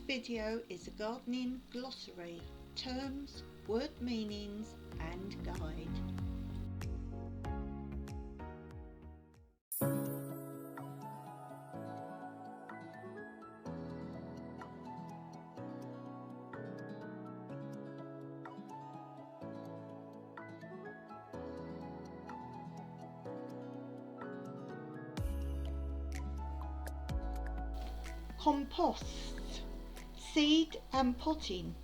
video is a gardening glossary, terms, word meanings and guide. Compost, seed and potting.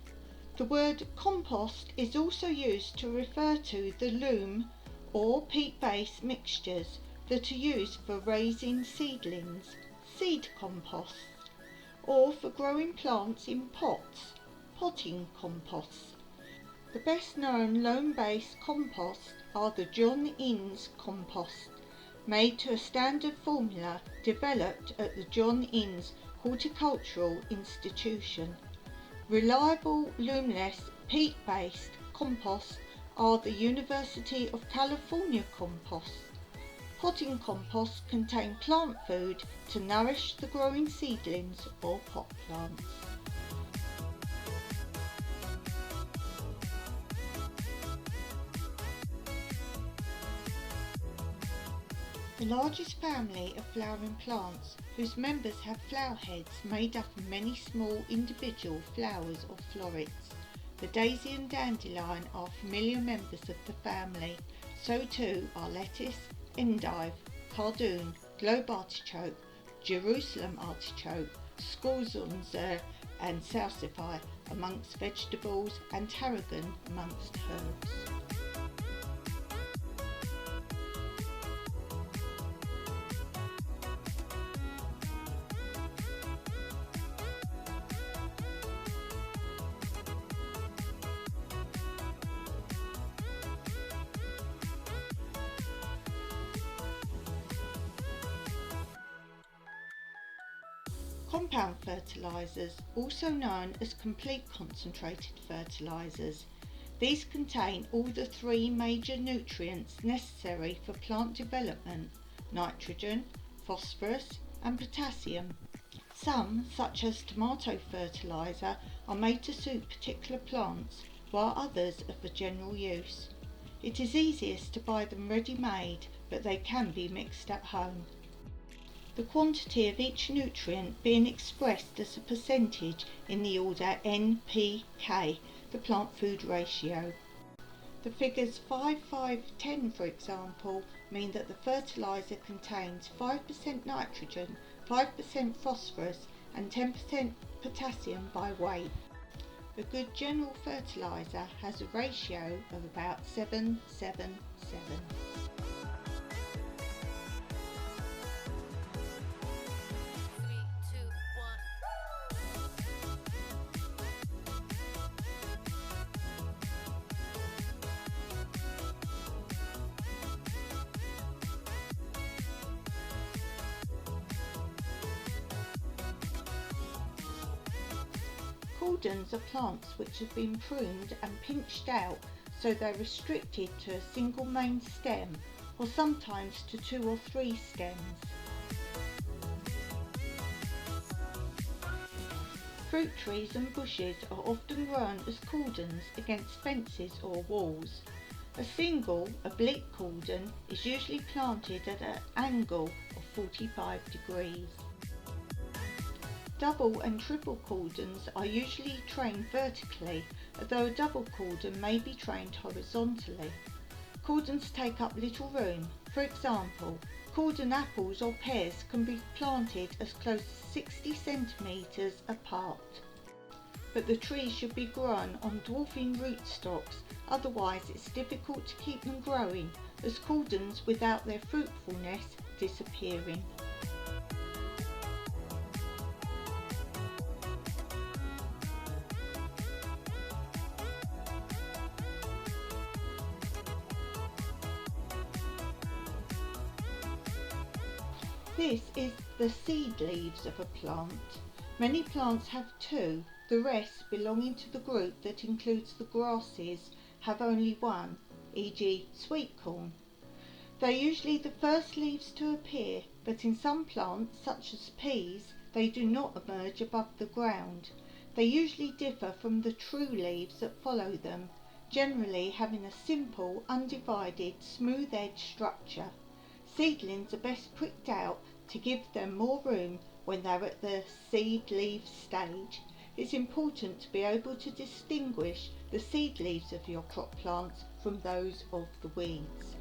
The word compost is also used to refer to the loam or peat-based mixtures that are used for raising seedlings, seed compost, or for growing plants in pots, potting compost. The best known loam-based compost are the John Innes compost, made to a standard formula developed at the John Innes Horticultural Institution. Reliable loamless peat-based compost are the University of California compost. Potting compost contain plant food to nourish the growing seedlings or pot plants. The largest family of flowering plants, whose members have flower heads made up of many small individual flowers or florets. The daisy and dandelion are familiar members of the family, so too are lettuce, endive, cardoon, globe artichoke, Jerusalem artichoke, scorzonzer and salsify amongst vegetables, and tarragon amongst herbs. Compound fertilisers, also known as complete concentrated fertilisers. These contain all the three major nutrients necessary for plant development: nitrogen, phosphorus and potassium. Some, such as tomato fertiliser, are made to suit particular plants, while others are for general use. It is easiest to buy them ready-made, but they can be mixed at home. The quantity of each nutrient being expressed as a percentage in the order NPK, the plant food ratio. The figures 5, 5, 10 for example mean that the fertiliser contains 5% nitrogen, 5% phosphorus and 10% potassium by weight. A good general fertiliser has a ratio of about 7, 7, 7. Cordons are plants which have been pruned and pinched out so they're restricted to a single main stem, or sometimes to 2 or 3 stems. Fruit trees and bushes are often grown as cordons against fences or walls. A single, oblique cordon is usually planted at an angle of 45 degrees. Double and triple cordons are usually trained vertically, although a double cordon may be trained horizontally. Cordons take up little room. For example, cordon apples or pears can be planted as close as 60 centimetres apart. But the trees should be grown on dwarfing rootstocks, otherwise it's difficult to keep them growing, as cordons without their fruitfulness disappearing. This is the seed leaves of a plant. Many plants have two, the rest belonging to the group that includes the grasses have only one, e.g. sweet corn. They're usually the first leaves to appear, but in some plants, such as peas, they do not emerge above the ground. They usually differ from the true leaves that follow them, generally having a simple, undivided, smooth-edged structure. Seedlings are best pricked out to give them more room when they're at the seed leaf stage. It's important to be able to distinguish the seed leaves of your crop plants from those of the weeds.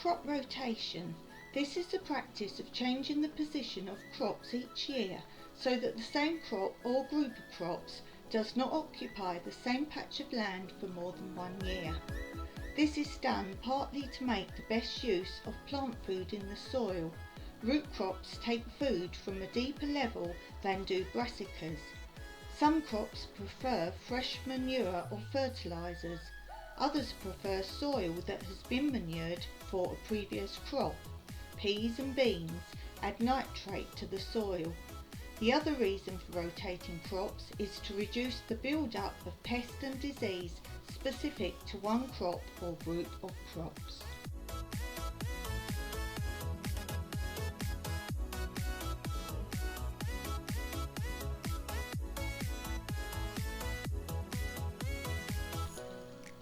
Crop rotation. This is the practice of changing the position of crops each year so that the same crop or group of crops does not occupy the same patch of land for more than 1 year. This is done partly to make the best use of plant food in the soil. Root crops take food from a deeper level than do brassicas. Some crops prefer fresh manure or fertilisers. Others prefer soil that has been manured for a previous crop. Peas and beans add nitrate to the soil. The other reason for rotating crops is to reduce the build-up of pest and disease specific to one crop or group of crops.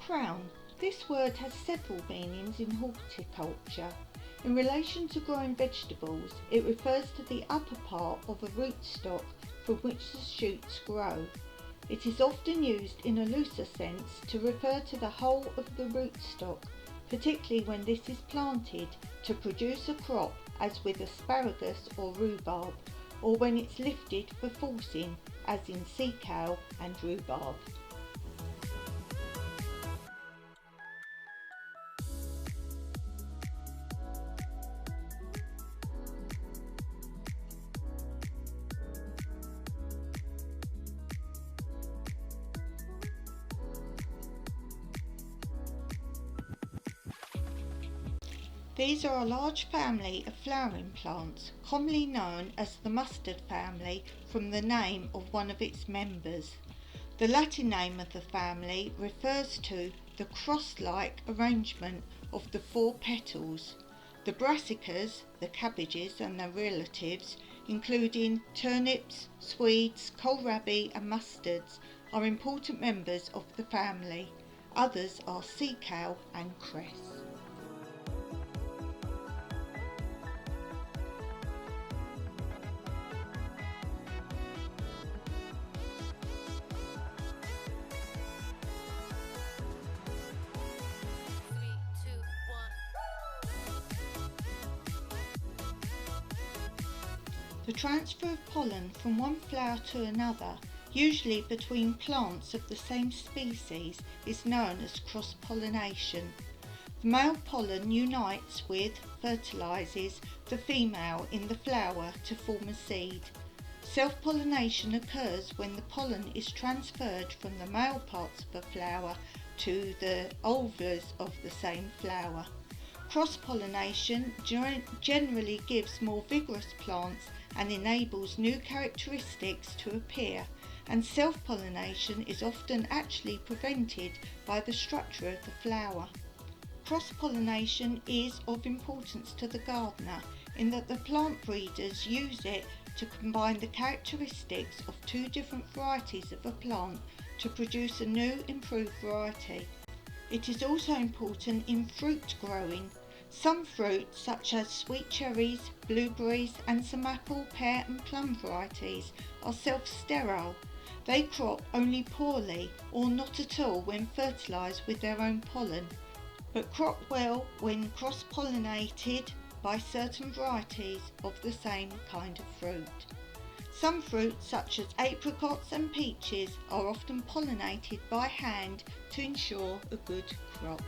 Crown. This word has several meanings in horticulture. In relation to growing vegetables, it refers to the upper part of a rootstock from which the shoots grow. It is often used in a looser sense to refer to the whole of the rootstock, particularly when this is planted to produce a crop as with asparagus or rhubarb, or when it's lifted for forcing as in sea cow and rhubarb. These are a large family of flowering plants, commonly known as the mustard family from the name of one of its members. The Latin name of the family refers to the cross-like arrangement of the 4 petals. The brassicas, the cabbages and their relatives, including turnips, swedes, kohlrabi and mustards, are important members of the family. Others are sea cow and cress. The transfer of pollen from one flower to another, usually between plants of the same species, is known as cross-pollination. The male pollen unites with, fertilises, the female in the flower to form a seed. Self-pollination occurs when the pollen is transferred from the male parts of a flower to the ovules of the same flower. Cross-pollination generally gives more vigorous plants and enables new characteristics to appear, and self-pollination is often actually prevented by the structure of the flower. Cross-pollination is of importance to the gardener in that the plant breeders use it to combine the characteristics of 2 different varieties of a plant to produce a new improved variety. It is also important in fruit growing. Some fruits, such as sweet cherries, blueberries and some apple, pear and plum varieties, are self-sterile. They crop only poorly or not at all when fertilised with their own pollen, but crop well when cross-pollinated by certain varieties of the same kind of fruit. Some fruits, such as apricots and peaches, are often pollinated by hand to ensure a good crop.